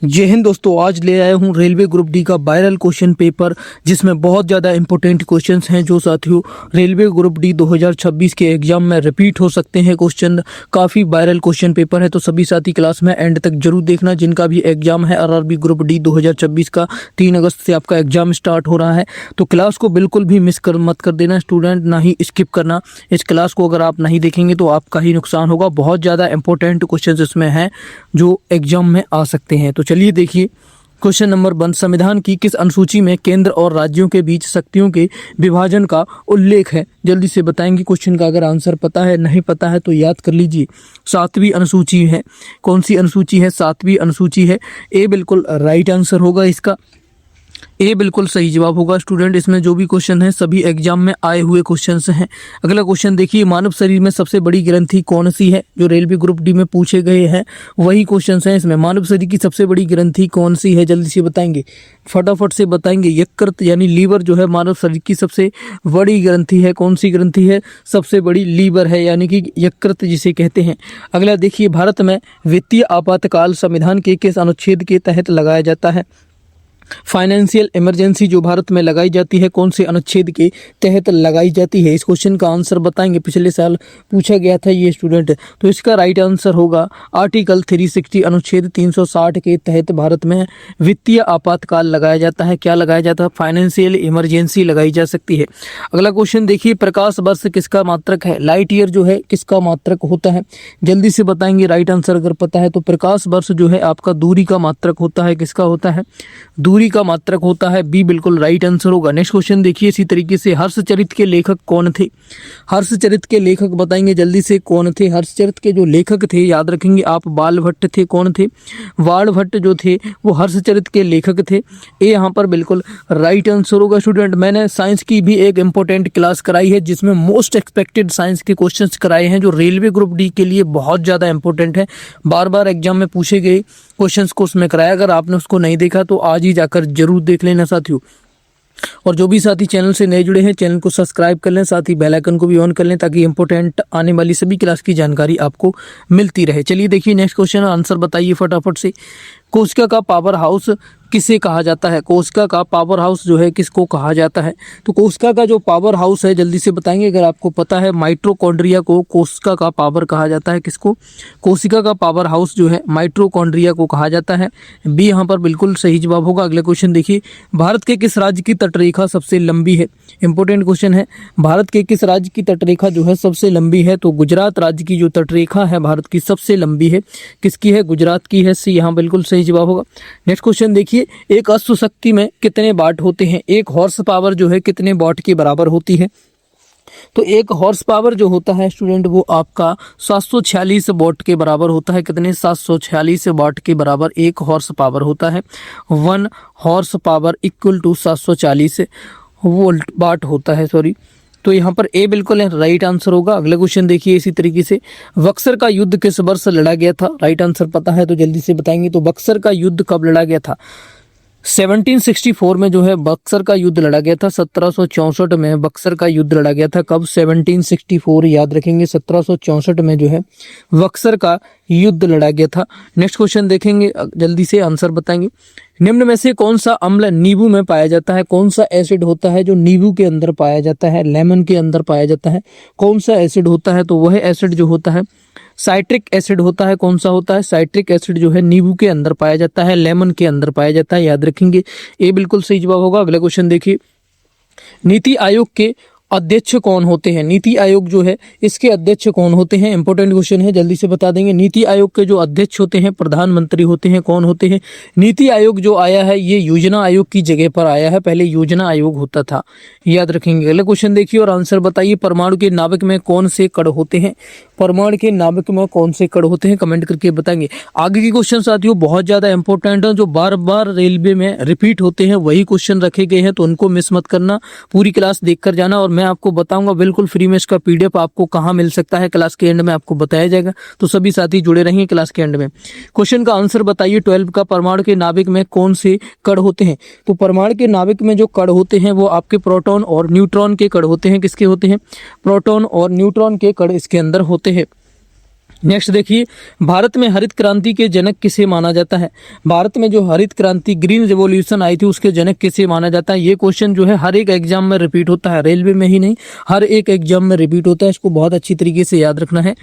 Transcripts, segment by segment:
जय हिंद दोस्तों, आज ले आया हूँ रेलवे ग्रुप डी का वायरल क्वेश्चन पेपर, जिसमें बहुत ज़्यादा इंपॉर्टेंट क्वेश्चंस हैं जो साथियों रेलवे ग्रुप डी 2026 के एग्जाम में रिपीट हो सकते हैं। क्वेश्चन काफ़ी वायरल क्वेश्चन पेपर है, तो सभी साथी क्लास में एंड तक जरूर देखना। जिनका भी एग्जाम है आरआरबी ग्रुप डी 2026 का 3 अगस्त से आपका एग्जाम स्टार्ट हो रहा है, तो क्लास को बिल्कुल भी मत कर देना स्टूडेंट, ना ही स्किप करना। इस क्लास को अगर आप नहीं देखेंगे तो आपका ही नुकसान होगा। बहुत ज़्यादा इंपॉर्टेंट क्वेश्चन इसमें हैं जो एग्जाम में आ सकते हैं। तो चलिए देखिए क्वेश्चन नंबर 1, संविधान की किस अनुसूची में केंद्र और राज्यों के बीच शक्तियों के विभाजन का उल्लेख है? जल्दी से बताएंगे क्वेश्चन का। अगर आंसर पता है, नहीं पता है तो याद कर लीजिए। 7वीं अनुसूची है। कौन सी अनुसूची है? 7वीं अनुसूची है। ए बिल्कुल राइट आंसर होगा इसका। ए बिल्कुल सही जवाब होगा स्टूडेंट। इसमें जो भी क्वेश्चन है सभी एग्जाम में आए हुए क्वेश्चंस हैं। अगला क्वेश्चन देखिए, मानव शरीर में सबसे बड़ी ग्रंथि कौन सी है? जो रेलवे ग्रुप डी में पूछे गए हैं वही क्वेश्चंस हैं इसमें। मानव शरीर की सबसे बड़ी ग्रंथि कौन सी है? जल्दी से बताएंगे, फटाफट से बताएंगे। यकृत यानी लीवर जो है मानव शरीर की सबसे बड़ी ग्रंथि है। कौन सी ग्रंथि है? सबसे बड़ी लीवर है, यानी कि यकृत जिसे कहते हैं। अगला देखिए, भारत में वित्तीय आपातकाल संविधान के किस अनुच्छेद के तहत लगाया जाता है? फाइनेंशियल इमरजेंसी जो भारत में लगाई जाती है कौन से अनुच्छेद के तहत लगाई जाती है? इस क्वेश्चन का आंसर बताएंगे। पिछले साल पूछा गया था ये स्टूडेंट, तो इसका राइट आंसर होगा आर्टिकल 360 अनुच्छेद 360 के तहत भारत में वित्तीय आपातकाल लगाया जाता है। क्या लगाया जाता है? फाइनेंशियल इमरजेंसी लगाई जा सकती है। अगला क्वेश्चन देखिए, प्रकाश वर्ष किसका मात्रक है? लाइट ईयर जो है किसका मात्रक होता है? जल्दी से बताएंगे। राइट आंसर अगर पता है तो प्रकाश वर्ष जो है आपका दूरी का मात्रक होता है। किसका होता है? दूरी का मात्रक होता है। बी बिल्कुल राइट आंसर होगा। नेक्स्ट क्वेश्चन देखिए इसी तरीके से, हर्षचरित के लेखक कौन थे? हर्षचरित के लेखक बताएंगे जल्दी से कौन थे? हर्षचरित के जो लेखक थे याद रखेंगे आप, बाल भट्ट थे। कौन थे? बाल भट्ट जो थे वो हर्षचरित के लेखक थे। ये यहाँ पर बिल्कुल राइट आंसर होगा स्टूडेंट। मैंने साइंस की भी एक इंपॉर्टेंट क्लास कराई है जिसमें मोस्ट एक्सपेक्टेड साइंस के क्वेश्चन कराए हैं जो रेलवे ग्रुप डी के लिए बहुत ज़्यादा इंपॉर्टेंट है। बार बार एग्जाम में पूछे गए क्वेश्चंस को उसमें कराया। अगर आपने उसको नहीं देखा तो आज ही जाकर जरूर देख लेना साथियों। और जो भी साथी चैनल से नए जुड़े हैं चैनल को सब्सक्राइब कर लें, साथ ही बेल आइकन को भी ऑन कर लें ताकि इंपॉर्टेंट आने वाली सभी क्लास की जानकारी आपको मिलती रहे। चलिए देखिए नेक्स्ट क्वेश्चन, आंसर बताइए फटाफट से। कोशिका का पावर हाउस किसे कहा जाता है? कोशिका का पावर हाउस जो है किसको कहा जाता है? तो कोशिका का जो पावर हाउस है जल्दी से बताएंगे अगर आपको पता है। माइटोकॉन्ड्रिया को कोशिका का पावर कहा जाता है। किसको? कोशिका का पावर हाउस जो है माइटोकॉन्ड्रिया को कहा जाता है। बी यहाँ पर बिल्कुल सही जवाब होगा। अगले क्वेश्चन देखिए, भारत के किस राज्य की तटरेखा सबसे लंबी है? इंपॉर्टेंट क्वेश्चन है। भारत के किस राज्य की तटरेखा जो है सबसे लंबी है? तो गुजरात राज्य की जो तटरेखा है भारत की सबसे लंबी है। किसकी है? गुजरात की है। सी यहाँ बिल्कुल सही जवाब होगा। नेक्स्ट क्वेश्चन देखिए, एक अश्वशक्ति में कितने वाट होते हैं? एक हॉर्स पावर जो है कितने वाट के बराबर होती है? तो एक हॉर्स पावर जो होता है स्टूडेंट वो आपका 746 वाट के बराबर होता है। कितने? 746 वाट के बराबर एक हॉर्स पावर होता है। 1 horsepower equal to 740 volt watt होता है, सॉरी। तो यहाँ पर ए बिल्कुल राइट आंसर होगा। अगला क्वेश्चन देखिए इसी तरीके से, बक्सर का युद्ध किस वर्ष लड़ा गया था? राइट आंसर पता है तो जल्दी से बताएंगे। तो बक्सर का युद्ध कब लड़ा गया था? 1764 में जो है बक्सर का युद्ध लड़ा गया था। 1764 में बक्सर का युद्ध लड़ा गया था। कब? 1764 याद रखेंगे। 1764 में जो है बक्सर का युद्ध लड़ा गया था। नेक्स्ट क्वेश्चन देखेंगे, जल्दी से आंसर बताएंगे। निम्न में से कौन सा अम्ल नींबू में पाया जाता है? कौन सा एसिड होता है जो नींबू के अंदर पाया जाता है? लेमन के अंदर पाया जाता है। कौन सा एसिड होता है? तो वह एसिड जो होता है साइट्रिक एसिड होता है। कौन सा होता है? साइट्रिक एसिड जो है नींबू के अंदर पाया जाता है, लेमन के अंदर पाया जाता है। याद रखेंगे, ये बिल्कुल सही जवाब होगा। अगला क्वेश्चन देखिए, नीति आयोग के अध्यक्ष कौन होते हैं? नीति आयोग जो है इसके अध्यक्ष कौन होते हैं? इंपॉर्टेंट क्वेश्चन है, जल्दी से बता देंगे। नीति आयोग के जो अध्यक्ष होते हैं प्रधानमंत्री होते हैं। कौन होते हैं? नीति आयोग जो आया है ये योजना आयोग की जगह पर आया है, पहले योजना आयोग होता था। याद रखेंगे। अगला क्वेश्चन देखिए और आंसर बताइए, परमाणु के नाभिक में कौन से कण होते हैं? परमाणु के नाभिक में कौन से कण होते हैं? कमेंट करके बताएंगे। आगे के क्वेश्चन साथियों बहुत ज्यादा इंपॉर्टेंट है, जो बार बार रेलवे में रिपीट होते हैं वही क्वेश्चन रखे गए हैं, तो उनको मिस मत करना। पूरी क्लास देख कर जाना और मैं आपको बताऊंगा बिल्कुल फ्री में इसका पीडीएफ आपको कहाँ मिल सकता है, क्लास के एंड में आपको बताया जाएगा। तो सभी साथी जुड़े रहेंगे क्लास के एंड में। क्वेश्चन का आंसर बताइए, 12 का परमाणु के नाभिक में कौन से कण होते हैं? तो परमाणु के नाभिक में जो कण होते हैं वो आपके प्रोटॉन और न्यूट्रॉन के कण होते हैं। किसके होते हैं? प्रोटॉन और न्यूट्रॉन के कण इसके अंदर होते हैं। नेक्स्ट देखिए, भारत में हरित क्रांति के जनक किसे माना जाता है? भारत में जो हरित क्रांति ग्रीन रिवॉल्यूशन आई थी उसके जनक किसे माना जाता है? ये क्वेश्चन जो है हर एक एग्जाम में रिपीट होता है, रेलवे में ही नहीं हर एक एग्जाम में रिपीट होता है, इसको बहुत अच्छी तरीके से याद रखना है।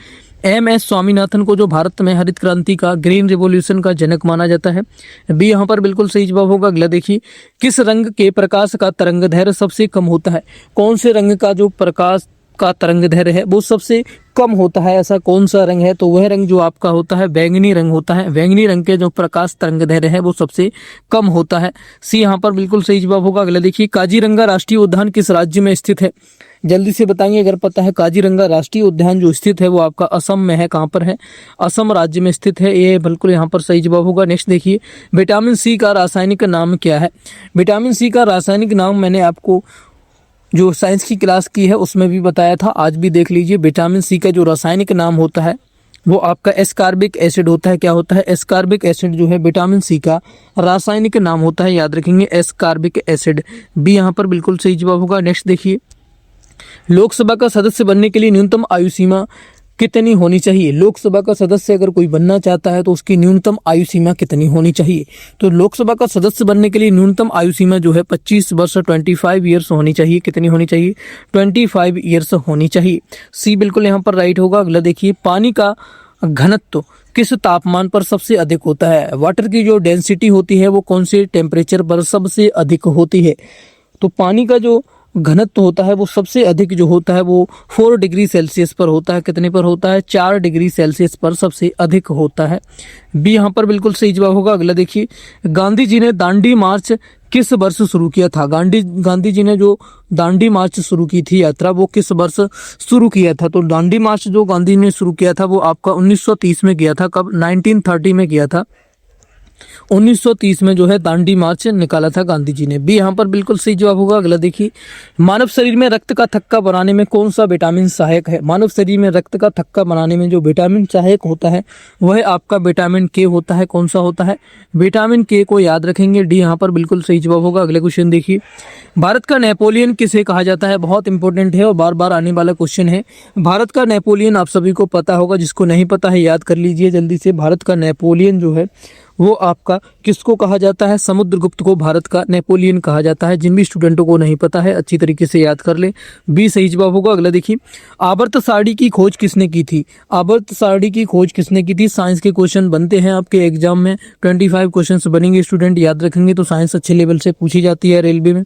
MS स्वामीनाथन को जो भारत में हरित क्रांति का ग्रीन रिवॉल्यूशन का जनक माना जाता है। बी यहाँ पर बिल्कुल सही जवाब होगा। अगला देखिए, किस रंग के प्रकाश का तरंग दैर्घ्य सबसे कम होता है? कौन से रंग का जो प्रकाश का तरंग दैर्घ्य है वो सबसे कम होता है? ऐसा कौन सा रंग है? तो वह रंग जो आपका होता है बैंगनी रंग होता है। बैंगनी रंग के जो प्रकाश तरंग दैर्घ्य है वो सबसे कम होता है। सी यहाँ पर बिल्कुल सही जवाब होगा। अगला देखिए, काजीरंगा राष्ट्रीय उद्यान किस राज्य में स्थित है? जल्दी से बताएंगे अगर पता है। काजीरंगा राष्ट्रीय उद्यान जो स्थित है वो आपका असम में है। कहाँ पर है? असम राज्य में स्थित है। ये बिल्कुल यहाँ पर सही जवाब होगा। नेक्स्ट देखिए, विटामिन सी का रासायनिक नाम क्या है? विटामिन सी का रासायनिक नाम मैंने आपको जो साइंस की क्लास की है उसमें भी बताया था, आज भी देख लीजिए। विटामिन सी का जो रासायनिक नाम होता है वो आपका एस्कॉर्बिक एसिड होता है। क्या होता है? एस्कॉर्बिक एसिड जो है विटामिन सी का रासायनिक नाम होता है, याद रखेंगे एस्कॉर्बिक एसिड। बी यहाँ पर बिल्कुल सही जवाब होगा। नेक्स्ट देखिए, लोकसभा का सदस्य बनने के लिए न्यूनतम आयु सीमा कितनी होनी चाहिए? लोकसभा का सदस्य अगर कोई बनना चाहता है तो उसकी न्यूनतम आयु सीमा कितनी होनी चाहिए? तो लोकसभा का सदस्य बनने के लिए न्यूनतम आयु सीमा जो है 25 वर्ष 25 ईयर्स होनी चाहिए। कितनी होनी चाहिए? 25 ईयर्स होनी चाहिए। सी बिल्कुल यहाँ पर राइट होगा। अगला देखिए, पानी का घनत्व किस तापमान पर सबसे अधिक होता है? वाटर की जो डेंसिटी होती है वो कौन से टेम्परेचर पर सबसे अधिक होती है? तो पानी का जो घनत्व होता है वो सबसे अधिक जो होता है वो 4 डिग्री सेल्सियस पर होता है। कितने पर होता है? 4 डिग्री सेल्सियस पर सबसे अधिक होता है। बी यहाँ पर बिल्कुल सही जवाब होगा। अगला देखिए, गांधी जी ने दांडी मार्च किस वर्ष शुरू किया था? गांधी जी ने जो दांडी मार्च शुरू की थी यात्रा वो किस वर्ष शुरू किया था? तो दांडी मार्च जो गांधी ने शुरू किया था वो आपका 1930 में किया था। कब? 1930 में किया था। 1930 में जो है दांडी मार्च निकाला था गांधी जी ने। बी यहाँ पर बिल्कुल सही जवाब होगा। अगला देखिए, मानव शरीर में रक्त का थक्का बनाने में कौन सा विटामिन सहायक है? मानव शरीर में रक्त का थक्का बनाने में जो विटामिन सहायक होता है वह आपका विटामिन के होता है। कौन सा होता है? विटामिन के को याद रखेंगे। डी यहाँ पर बिल्कुल सही जवाब होगा। अगले क्वेश्चन देखिए, भारत का नेपोलियन किसे कहा जाता है? बहुत इंपॉर्टेंट है और बार बार आने वाला क्वेश्चन है। भारत का नेपोलियन आप सभी को पता होगा, जिसको नहीं पता है याद कर लीजिए जल्दी से। भारत का नेपोलियन जो है वो आपका किसको कहा जाता है? समुद्रगुप्त को भारत का नेपोलियन कहा जाता है। जिन भी स्टूडेंटों को नहीं पता है अच्छी तरीके से याद कर ले। बी सही जवाब होगा। अगला देखिए, आवर्त सारणी की खोज किसने की थी? आवर्त सारणी की खोज किसने की थी? साइंस के क्वेश्चन बनते हैं आपके एग्जाम में, 25 क्वेश्चन बनेंगे, स्टूडेंट याद रखेंगे। तो साइंस अच्छे लेवल से पूछी जाती है रेलवे में,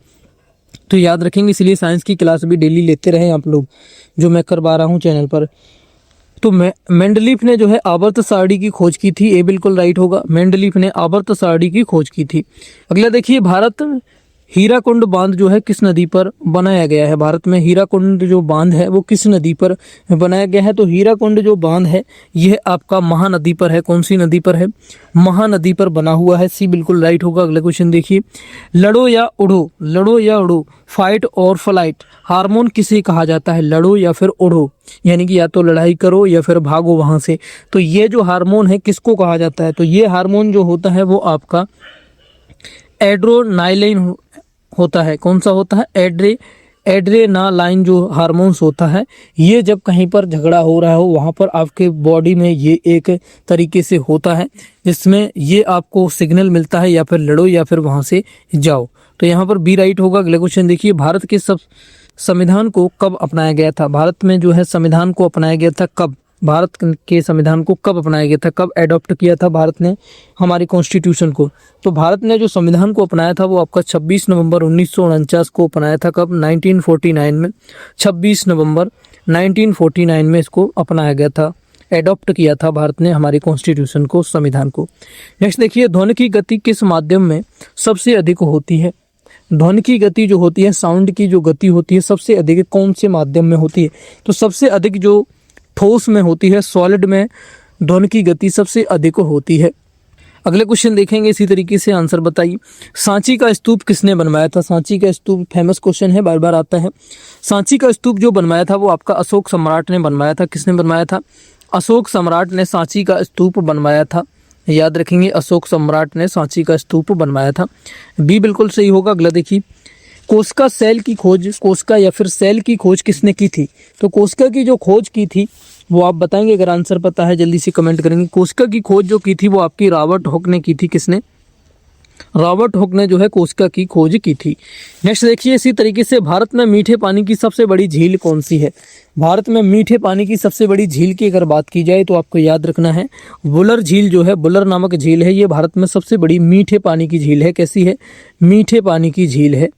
तो याद रखेंगे। इसलिए साइंस की क्लास भी डेली लेते रहें आप लोग, जो मैं करवा रहा हूँ चैनल पर। तो मेंडलीफ ने जो है आवर्त सारणी की खोज की थी। ये बिल्कुल राइट होगा। मेंडलीफ ने आवर्त सारणी की खोज की थी। अगला देखिए, भारत हीराकुंड बांध जो है किस नदी पर बनाया गया है? भारत में हीराकुंड जो बांध है वो किस नदी पर बनाया गया है? तो हीराकुंड जो बांध है यह आपका महानदी पर है। कौन सी नदी पर है? महानदी पर बना हुआ है। सी बिल्कुल राइट होगा। अगला क्वेश्चन देखिए, लड़ो या उड़ो, लड़ो या उड़ो, फाइट और फ्लाइट हार्मोन किसे कहा जाता है? लड़ो या फिर उड़ो, यानी कि या तो लड़ाई करो या फिर भागो वहां से। तो ये जो हार्मोन है किसको कहा जाता है? तो ये हार्मोन जो होता है वो आपका एड्रेनालाइन होता है। कौन सा होता है? एड्रेनालाइन जो हार्मोन्स होता है, ये जब कहीं पर झगड़ा हो रहा हो वहां पर आपके बॉडी में ये एक तरीके से होता है जिसमें ये आपको सिग्नल मिलता है या फिर लड़ो या फिर वहां से जाओ। तो यहाँ पर बी राइट होगा। अगला क्वेश्चन देखिए, भारत के संविधान को कब अपनाया गया था? भारत में जो है संविधान को अपनाया गया था कब? भारत के संविधान को कब अपनाया गया था? कब एडॉप्ट किया था भारत ने हमारी कॉन्स्टिट्यूशन को? तो भारत ने जो संविधान को अपनाया था वो आपका 26 नवंबर 1949 को अपनाया था। कब? 1949 में। 26 नवंबर 1949 में इसको अपनाया गया था, एडॉप्ट किया था भारत ने हमारी कॉन्स्टिट्यूशन को, संविधान को। नेक्स्ट देखिए, ध्वनि की गति किस माध्यम में सबसे अधिक होती है? ध्वनि की गति जो होती है, साउंड की जो गति होती है, सबसे अधिक कौन से माध्यम में होती है? तो सबसे अधिक जो ठोस में होती है, सॉलिड में ध्वनि की गति सबसे अधिक होती है। अगले क्वेश्चन देखेंगे, इसी तरीके से आंसर बताइए। सांची का स्तूप किसने बनवाया था? सांची का स्तूप फेमस क्वेश्चन है, बार बार आता है। सांची का स्तूप जो बनवाया था वो आपका अशोक सम्राट ने बनवाया था। किसने बनवाया था? अशोक सम्राट ने सांची का स्तूप बनवाया था। याद रखेंगे, अशोक सम्राट ने सांची का स्तूप बनवाया था। बी बिल्कुल सही होगा। अगला देखिए, कोशिका सेल की खोज, कोशिका या फिर सेल की खोज किसने की थी? तो कोशिका की जो खोज की थी वो आप बताएंगे। अगर आंसर पता है जल्दी से कमेंट करेंगे। कोशिका की खोज जो की थी वो आपकी रॉबर्ट हुक ने की थी। किसने? रॉबर्ट हुक ने जो है कोशिका की खोज की थी। नेक्स्ट देखिए, इसी तरीके से भारत में मीठे पानी की सबसे बड़ी झील कौन सी है? भारत में मीठे पानी की सबसे बड़ी झील की अगर बात की जाए तो आपको याद रखना है वुलर झील जो है, वुलर नामक झील है, ये भारत में सबसे बड़ी मीठे पानी की झील है। कैसी है? मीठे पानी की झील है।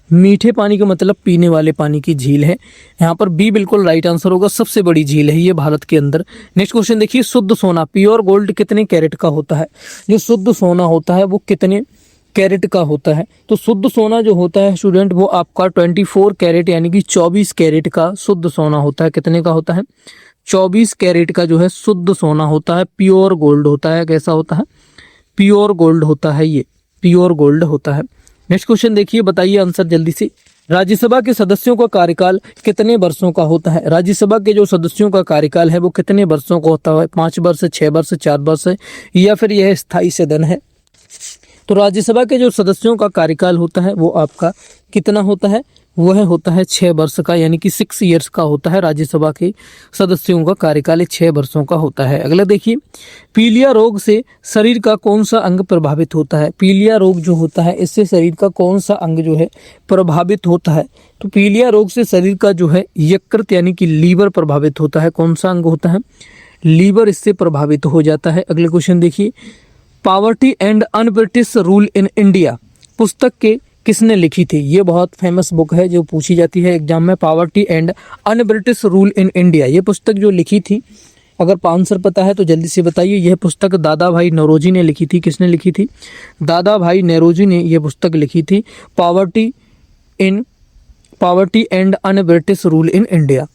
मीठे पानी का मतलब पीने वाले पानी की झील है। यहाँ पर बी बिल्कुल राइट आंसर होगा, सबसे बड़ी झील है ये भारत के अंदर। नेक्स्ट क्वेश्चन देखिए, शुद्ध सोना प्योर गोल्ड कितने कैरेट का होता है? जो शुद्ध सोना होता है वो कितने कैरेट का होता है? तो शुद्ध सोना जो होता है स्टूडेंट वो आपका 24 कैरेट यानी कि 24 कैरेट का शुद्ध सोना होता है। कितने का होता है? 24 कैरेट का जो है शुद्ध सोना होता है, प्योर गोल्ड होता है। कैसा होता है? प्योर गोल्ड होता है, ये प्योर गोल्ड होता है। नेक्स्ट क्वेश्चन देखिए, बताइए आंसर जल्दी से। राज्यसभा के सदस्यों का कार्यकाल कितने वर्षों का होता है? राज्यसभा के जो सदस्यों का कार्यकाल है वो कितने वर्षों का होता है? 5 वर्ष, 6 वर्ष, 4 वर्ष या फिर यह स्थायी सदन है? तो राज्यसभा के जो सदस्यों का कार्यकाल होता है वो आपका कितना होता है? वह होता है 6 वर्ष का, यानी कि 6 ईयर्स का होता है। राज्यसभा के सदस्यों का कार्यकाल 6 वर्षों का होता है। अगला देखिए, पीलिया रोग से शरीर का कौन सा अंग प्रभावित होता है? पीलिया रोग जो होता है इससे शरीर का कौन सा अंग जो है प्रभावित होता है? तो पीलिया रोग से शरीर का जो है यकृत यानी कि लीवर प्रभावित होता है। कौन सा अंग होता है? लीवर इससे प्रभावित हो जाता है। अगले क्वेश्चन देखिए, poverty and un British rule in India पुस्तक के किसने लिखी थी? ये बहुत फेमस बुक है जो पूछी जाती है एग्जाम में। Poverty and un British rule in India, ये पुस्तक जो लिखी थी, अगर आंसर पता है तो जल्दी से बताइए। यह पुस्तक दादा भाई नौरोजी ने लिखी थी। किसने लिखी थी? दादा भाई नौरोजी ने यह पुस्तक लिखी थी, poverty and un British rule in India.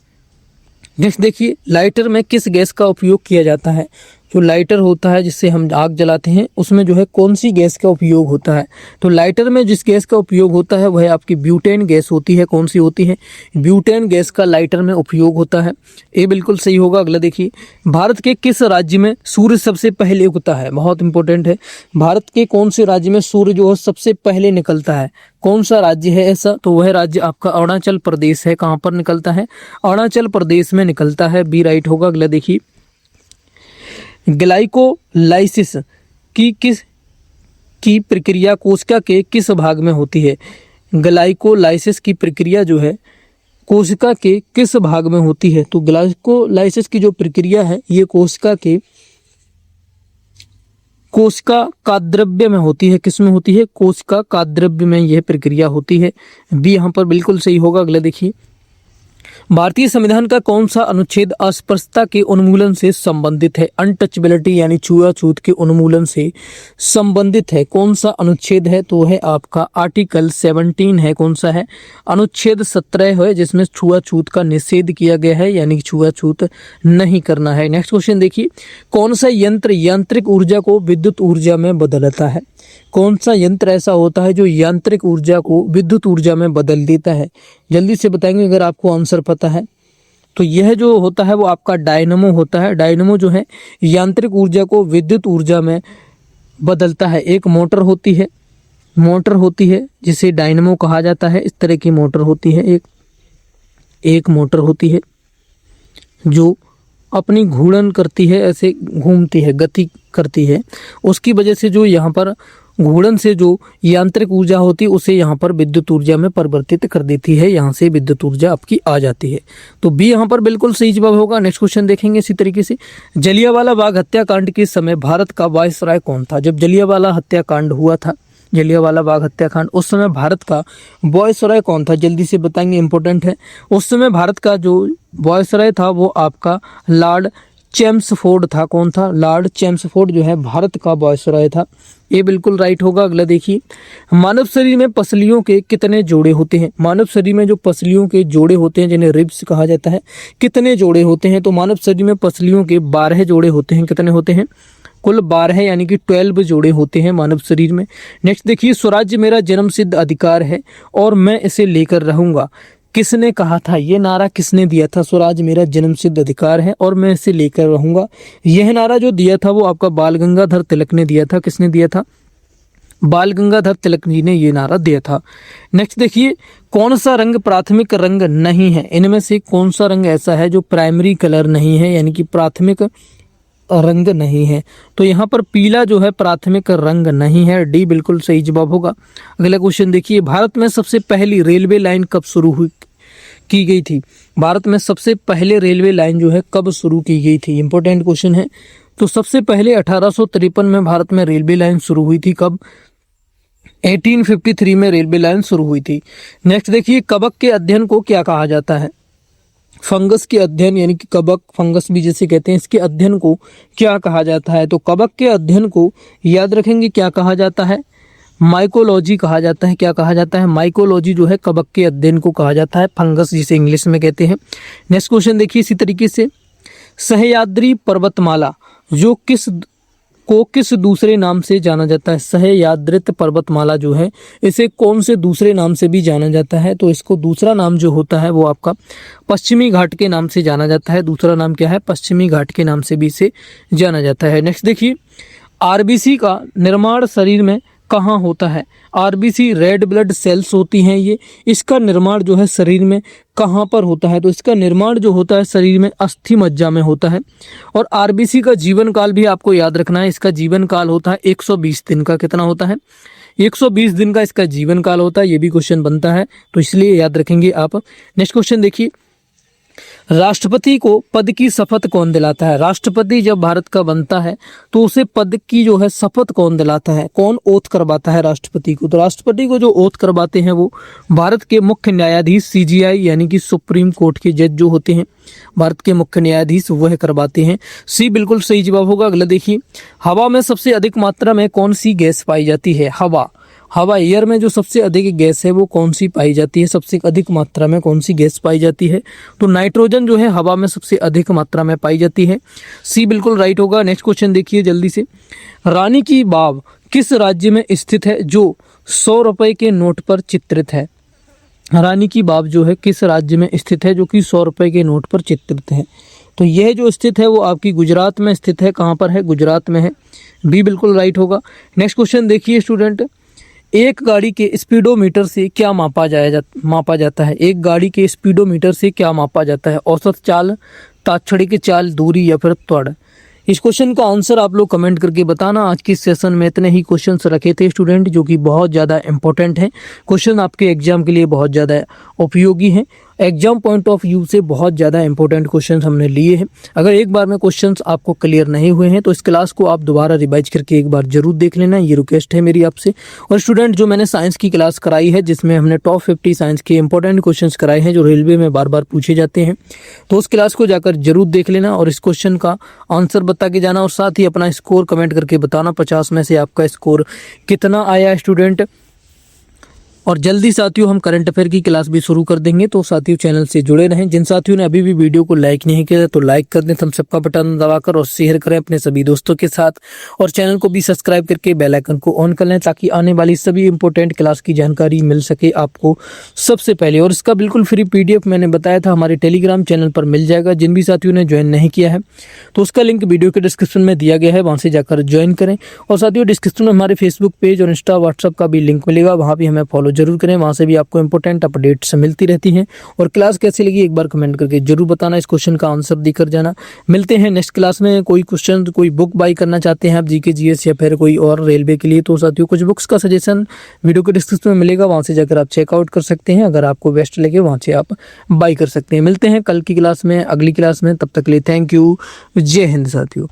Next देखिए, लाइटर में किस गैस का उपयोग किया जाता है? जो लाइटर होता है जिससे हम आग जलाते हैं उसमें जो है कौन सी गैस का उपयोग होता है? तो लाइटर में जिस गैस का उपयोग होता है वह आपकी ब्यूटेन गैस होती है। कौन सी होती है? ब्यूटेन गैस का लाइटर में उपयोग होता है। ये बिल्कुल सही होगा। अगला देखिए, भारत के किस राज्य में सूर्य सबसे पहले उगता है? बहुत इंपॉर्टेंट है। भारत के कौन से राज्य में सूर्य जो है सबसे पहले निकलता है? कौन सा राज्य है ऐसा? तो वह राज्य आपका अरुणाचल प्रदेश है। कहाँ पर निकलता है? अरुणाचल प्रदेश में निकलता है, बी राइट होगा। अगला देखिए, ग्लाइकोलाइसिस की प्रक्रिया कोशिका के किस भाग में होती है? ग्लाइकोलाइसिस की प्रक्रिया जो है कोशिका के किस भाग में होती है? तो ग्लाइकोलाइसिस की जो प्रक्रिया है ये कोशिका का द्रव्य में होती है। किस में होती है? कोशिका का द्रव्य में यह प्रक्रिया होती है, बी यहाँ पर बिल्कुल सही होगा। अगला देखिए, भारतीय संविधान का कौन सा अनुच्छेद अस्पृश्यता के उन्मूलन से संबंधित है? अनटचेबिलिटी यानी छुआछूत के उन्मूलन से संबंधित है। कौन सा अनुच्छेद है? तो है आपका आर्टिकल 17 है। कौन सा है? अनुच्छेद 17 है जिसमें छुआछूत का निषेध किया गया है, यानी छुआछूत नहीं करना है। नेक्स्ट क्वेश्चन देखिए, कौन सा यंत्र यांत्रिक ऊर्जा को विद्युत ऊर्जा में बदलता है? कौन सा यंत्र ऐसा होता है जो यांत्रिक ऊर्जा को विद्युत ऊर्जा में बदल देता है? जल्दी से बताएंगे अगर आपको आंसर पता है तो। यह जो होता है वो आपका डायनमो होता है। डायनमो जो है यांत्रिक ऊर्जा को विद्युत ऊर्जा में बदलता है। एक मोटर होती है जिसे डायनमो कहा जाता है। इस तरह की मोटर होती है, एक मोटर होती है जो अपनी घूर्णन करती है, ऐसे घूमती है, गति करती है। उसकी वजह से जो यहाँ पर घूर्णन से जो यांत्रिक ऊर्जा होती है उसे यहाँ पर विद्युत ऊर्जा में परिवर्तित कर देती है। यहाँ से विद्युत ऊर्जा आपकी आ जाती है। तो बी यहाँ पर बिल्कुल सही जवाब होगा। नेक्स्ट क्वेश्चन देखेंगे इसी तरीके से, जलियांवाला बाग हत्याकांड के समय भारत का वायसराय कौन था? जब जलियांवाला हत्याकांड हुआ था, जलियांवाला बाग हत्याकांड, उस समय भारत का वायसराय कौन था? जल्दी से बताएंगे, इंपॉर्टेंट है। उस समय भारत का जो वायसराय था वो आपका लॉर्ड चेम्सफोर्ड था। कौन था? लॉर्ड चेम्सफोर्ड जो है भारत का वायसराय था। ये बिल्कुल राइट होगा। अगला देखिए, मानव शरीर में पसलियों के कितने जोड़े होते हैं? मानव शरीर में जो पसलियों के जोड़े होते हैं जिन्हें रिब्स कहा जाता है, कितने जोड़े होते हैं? तो मानव शरीर में पसलियों के 12 जोड़े होते हैं। कितने होते हैं? कुल 12 यानी कि 12 जोड़े होते हैं मानव शरीर में। नेक्स्ट देखिए, स्वराज्य मेरा जन्मसिद्ध अधिकार है और मैं इसे लेकर रहूंगा, किसने कहा था? ये नारा किसने दिया था? स्वराज मेरा जन्मसिद्ध अधिकार है और मैं इसे लेकर रहूंगा। यह नारा जो दिया था वो आपका बाल गंगाधर तिलक ने दिया था। किसने दिया था? बाल गंगाधर तिलक जी ने ये नारा दिया था। नेक्स्ट देखिए, कौन सा रंग प्राथमिक रंग नहीं है? इनमें से कौन सा रंग ऐसा है जो प्राइमरी कलर नहीं है, यानी कि प्राथमिक रंग नहीं है? तो यहाँ पर पीला जो है प्राथमिक रंग नहीं है, डी बिल्कुल सही जवाब होगा। अगला क्वेश्चन देखिए, भारत में सबसे पहली रेलवे लाइन कब शुरू हुई की गई थी? भारत में सबसे पहले रेलवे लाइन जो है कब शुरू की गई थी? इंपॉर्टेंट क्वेश्चन है। तो सबसे पहले 1853 में भारत में रेलवे लाइन शुरू हुई थी। कब? 1853 में रेलवे लाइन शुरू हुई थी। नेक्स्ट देखिए, कवक के अध्ययन को क्या कहा जाता है? फंगस के अध्ययन, यानी कि कवक, फंगस भी जैसे कहते हैं, इसके अध्ययन को क्या कहा जाता है? तो कवक के अध्ययन को याद रखेंगे क्या कहा जाता है? माइकोलॉजी कहा जाता है। क्या कहा जाता है? माइकोलॉजी जो है कवक के अध्ययन को कहा जाता है, फंगस जिसे इंग्लिश में कहते हैं। नेक्स्ट क्वेश्चन देखिए इसी तरीके से, सह्याद्री पर्वतमाला जो किस दूसरे नाम से जाना जाता है? सह्याद्री पर्वतमाला जो है इसे कौन से दूसरे नाम से भी जाना जाता है? तो इसको दूसरा नाम जो होता है वो आपका पश्चिमी घाट के नाम से जाना जाता है। दूसरा नाम क्या है? पश्चिमी घाट के नाम से भी इसे जाना जाता है। नेक्स्ट देखिए, आरबीसी का निर्माण शरीर में कहाँ होता है? आरबीसी रेड ब्लड सेल्स होती हैं ये, इसका निर्माण जो है शरीर में कहाँ पर होता है? तो इसका निर्माण जो होता है शरीर में अस्थि मज्जा में होता है। और आरबीसी का जीवन काल भी आपको याद रखना है, इसका जीवन काल होता है 120 दिन का। कितना होता है? 120 दिन का इसका जीवन काल होता है। ये भी क्वेश्चन बनता है, तो इसलिए याद रखेंगे आप। नेक्स्ट क्वेश्चन देखिए, राष्ट्रपति को पद की शपथ कौन दिलाता है? राष्ट्रपति जब भारत का बनता है तो उसे पद की जो है शपथ कौन दिलाता है? कौन ओथ करवाता है राष्ट्रपति को? तो राष्ट्रपति को जो ओथ करवाते हैं वो भारत के मुख्य न्यायाधीश सीजीआई यानी कि सुप्रीम कोर्ट के जज जो होते हैं, भारत के मुख्य न्यायाधीश वह करवाते हैं। सी बिल्कुल सही जवाब होगा। अगला देखिए, हवा में सबसे अधिक मात्रा में कौन सी गैस पाई जाती है? हवा एयर में जो सबसे अधिक गैस है वो कौन सी पाई जाती है? सबसे अधिक मात्रा में कौन सी गैस पाई जाती है? तो नाइट्रोजन जो है हवा में सबसे अधिक मात्रा में पाई जाती है। सी बिल्कुल राइट होगा। नेक्स्ट क्वेश्चन देखिए जल्दी से, रानी की वाव किस राज्य में स्थित है जो 100 रुपए के नोट पर चित्रित है? रानी की वाव जो है किस राज्य में स्थित है जो कि 100 रुपए के नोट पर चित्रित है? तो यह जो स्थित है वो आपकी गुजरात में स्थित है। कहाँ पर है? गुजरात में है। बी बिल्कुल राइट होगा। नेक्स्ट क्वेश्चन देखिए स्टूडेंट, एक गाड़ी के स्पीडोमीटर से क्या मापा जाता है? एक गाड़ी के स्पीडोमीटर से क्या मापा जाता है? औसत चाल, तात्क्षणिक चाल, दूरी या फिर त्वरण? इस क्वेश्चन का आंसर आप लोग कमेंट करके बताना। आज के सेशन में इतने ही क्वेश्चंस रखे थे स्टूडेंट, जो कि बहुत ज़्यादा इंपॉर्टेंट हैं। क्वेश्चन आपके एग्जाम के लिए बहुत ज़्यादा उपयोगी हैं। एग्जाम पॉइंट ऑफ व्यू से बहुत ज़्यादा इंपॉर्टेंट क्वेश्चंस हमने लिए हैं। अगर एक बार में क्वेश्चंस आपको क्लियर नहीं हुए हैं तो इस क्लास को आप दोबारा रिवाइज करके एक बार जरूर देख लेना, ये रिक्वेस्ट है मेरी आपसे। और स्टूडेंट, जो मैंने साइंस की क्लास कराई है जिसमें हमने टॉप 50 साइंस के इंपॉर्टेंट क्वेश्चंस कराए हैं जो रेलवे में बार बार पूछे जाते हैं, तो उस क्लास को जाकर जरूर देख लेना और इस क्वेश्चन का आंसर बता के जाना और साथ ही अपना स्कोर कमेंट करके बताना 50 में से आपका स्कोर कितना आया स्टूडेंट। और जल्दी साथियों हम करंट अफेयर की क्लास भी शुरू कर देंगे, तो साथियों चैनल से जुड़े रहें। जिन साथियों ने अभी भी वीडियो को लाइक नहीं किया तो लाइक कर दें, थम्स अप का बटन दबाकर, और शेयर करें अपने सभी दोस्तों के साथ, और चैनल को भी सब्सक्राइब करके बेल आइकन को ऑन कर लें ताकि आने वाली सभी इंपॉर्टेंट क्लास की जानकारी मिल सके आपको सबसे पहले। और इसका बिल्कुल फ्री PDF मैंने बताया था हमारे टेलीग्राम चैनल पर मिल जाएगा। जिन भी साथियों ने ज्वाइन नहीं किया है तो उसका लिंक वीडियो के डिस्क्रिप्शन में दिया गया है, वहाँ से जाकर ज्वाइन करें। और साथियों डिस्क्रिप्शन में हमारे फेसबुक पेज और इंस्टा व्हाट्सअप का भी लिंक मिलेगा, वहाँ भी हमें फॉलो जरूर करें, वहाँ से भी आपको इंपॉर्टेंट अपडेट्स मिलती रहती हैं। और क्लास कैसी लगी एक बार कमेंट करके जरूर बताना, इस क्वेश्चन का आंसर देकर जाना। मिलते हैं नेक्स्ट क्लास में। कोई क्वेश्चन, कोई बुक बाई करना चाहते हैं आप जीके जीएस या फिर कोई और रेलवे के लिए, तो साथियों कुछ बुक्स का सजेशन वीडियो के डिस्क्रिप्शन में मिलेगा, वहाँ से जाकर आप चेकआउट कर सकते हैं। अगर आपको बेस्ट लगे वहाँ से आप बाई कर सकते हैं। मिलते हैं कल की क्लास में, अगली क्लास में, तब तक के लिए थैंक यू। जय हिंद साथियों।